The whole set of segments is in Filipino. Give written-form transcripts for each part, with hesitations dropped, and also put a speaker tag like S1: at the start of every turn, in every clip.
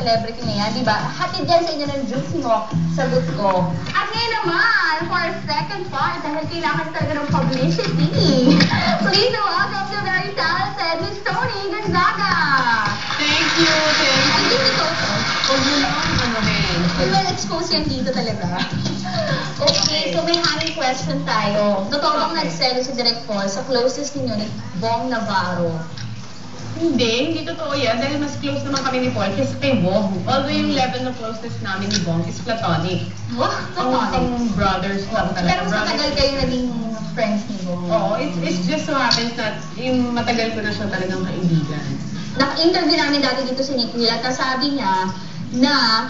S1: celebrity na yan, di ba? Hatid yan sa inyo ng juicy mo, sagot ko. At ngayon naman, for our second part, dahil kailangan talaga ng publicity, please welcome the very talented Miss Toni Gonzaga!
S2: Thank you.
S1: Hindi ito ito.
S2: Huwag mo lang
S1: Well, expose yan dito talaga. Okay, so may hanging question tayo. Totoo bang nagselo si Direk Paul sa closest ninyo ni Bong Navarro?
S2: Hindi totoo yan. Dahil mas close naman kami ni Paul kasi kay Bong. Although yung level ng closeness namin ni Bong is platonic.
S1: Wah,
S2: Ang brothers lang talaga.
S1: Pero mas matagal kayo naging friends ni Bong.
S2: Oo, it's just so happens that yung matagal ko na siya talagang kaibigan.
S1: Naka-interview namin dati dito si Nick Hill at nasabi niya na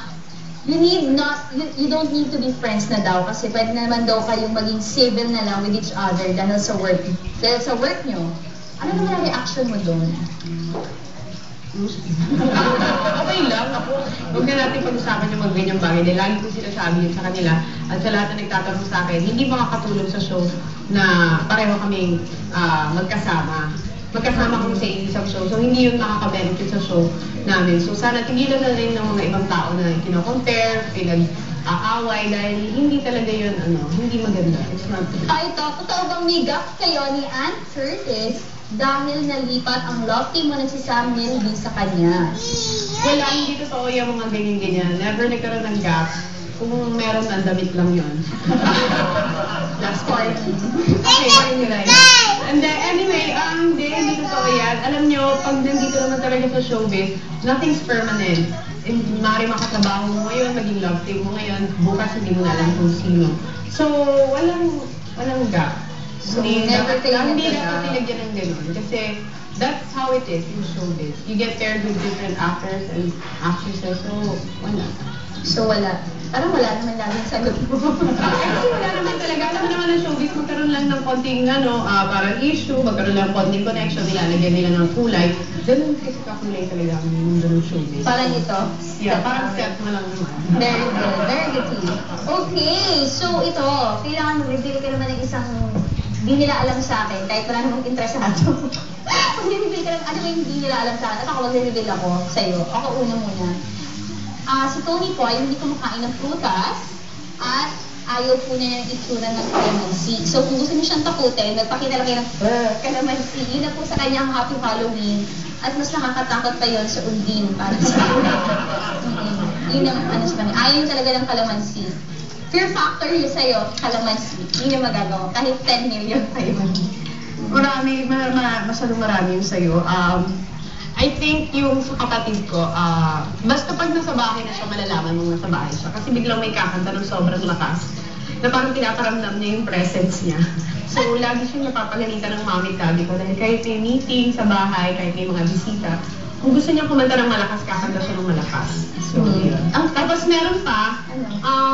S1: you don't need to be friends na daw kasi pwede naman daw kayong maging civil na lang with each other dahil sa work. Dahil sa work nyo. Ano naman ang reaction mo doon?
S2: Okay lang ako. Huwag na natin pag-usapan yung mga ganyang bagay. Dahil lagi ko sinasabi yun sa kanila at sa lahat na nagtatanong sa akin, hindi makakatulong sa show na pareho kaming magkasama kami sa isang show. So, hindi yun makaka-benefit sa show namin. So, sana tigilan na rin ng mga ibang tao na kino-compare, pinag-aaway, dahil hindi talaga yun, hindi maganda. It's not good.
S1: Ito, totoo bang may gap kayo ni Ann Curtis dahil nalipat ang love team mo na si Sam Milby sa kanya?
S2: Wala, hindi totoo yung mga ganyan-ganyan. Never nagkaroon ng gap. Kung meron, ang damit lang yun. Last point. Okay, fine nyo lang. And then, anyway, hindi totoo yan. Alam nyo, pag nandito naman talaga sa showbiz, nothing's permanent. Maaari makatrabaho mo ngayon, maging love team mo ngayon, bukas hindi mo na alam kung sino. So, walang gap.
S1: So,
S2: Hindi
S1: never
S2: dapat tinagyan ng ganun. Kasi, that's how it is in showbiz. You get paired with different actors and actresses, so wala.
S1: So, wala. Parang wala naman laging sagot mo.
S2: Kasi wala naman talaga. Alam mo naman ng showbiz, magkaroon lang ng konting parang issue, magkaroon lang ng konting connection, nilalagyan nila ng kulay. Ganun kasi kakulay talaga ang mundo ng showbiz.
S1: Parang ito?
S2: Yeah, parang set mo lang naman.
S1: Very good. Very good to you. Okay, so ito, kailangan reveal ka naman ng isang hindi nila alam sa akin, kahit wala namang interesado. Mag-reveal ka lang, ano ba yung hindi nila alam sa akin? At ako mag-reveal ako sa'yo. Ako una muna. Si Tony po ay hindi kumakain ng prutas at ayaw po niya yung itsura ng calamansi. So kung gusto niyo siyang takutin, nagpakita lang kayo ng calamansi. Yun na po sa kanya ang Happy Halloween. At mas nakakatakot pa yun sa Undin para sa yun ang sa kanya. Ayaw talaga ng calamansi. Fear factor yun sa'yo, calamansi. Yun yung magagawa. Kahit 10 million pa yun.
S2: Masyadong marami yung sa'yo. I think yung sa kapatid ko, basta pag nasa bahay na siya, malalaman mo nasa bahay siya. Kasi biglang may kakanta ng sobrang lakas na parang pinaparamdam niya yung presence niya. So, lagi siyang napapagalitan ng mami at daddy ko dahil kahit may meeting sa bahay, kahit may mga bisita, kung gusto niya kumanta ng malakas, kakanta siya ng malakas. So, yun. Tapos meron pa,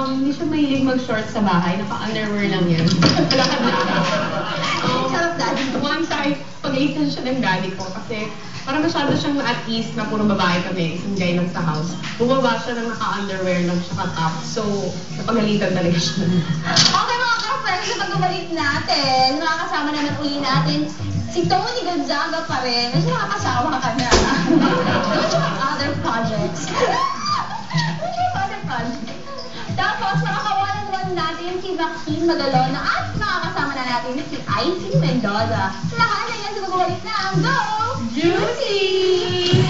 S2: hindi siya mahilig mag-short sa bahay, naka-underwear lang yan.
S1: Sarap daddy.
S2: One time, pag-iisan siya ng daddy ko kasi parang masyado siyang at ease na puro babae kami, isang guy lang sa house. Bumaba siya ng naka-underwear lang siya ka-top. So, napagalitan talaga siya.
S1: Okay mga ka-friends, sa pagbabalik natin, makakasama naman uli natin si Toni Gonzaga pa rin. Medyo makakasama ka na. Don't you have other projects? Tapos, makaka-one-on-one natin si Maxine Magalona at makakasama na natin si Icy Mendoza. Lahat na yan sa pagbabalik na ang Go!
S2: Juicy!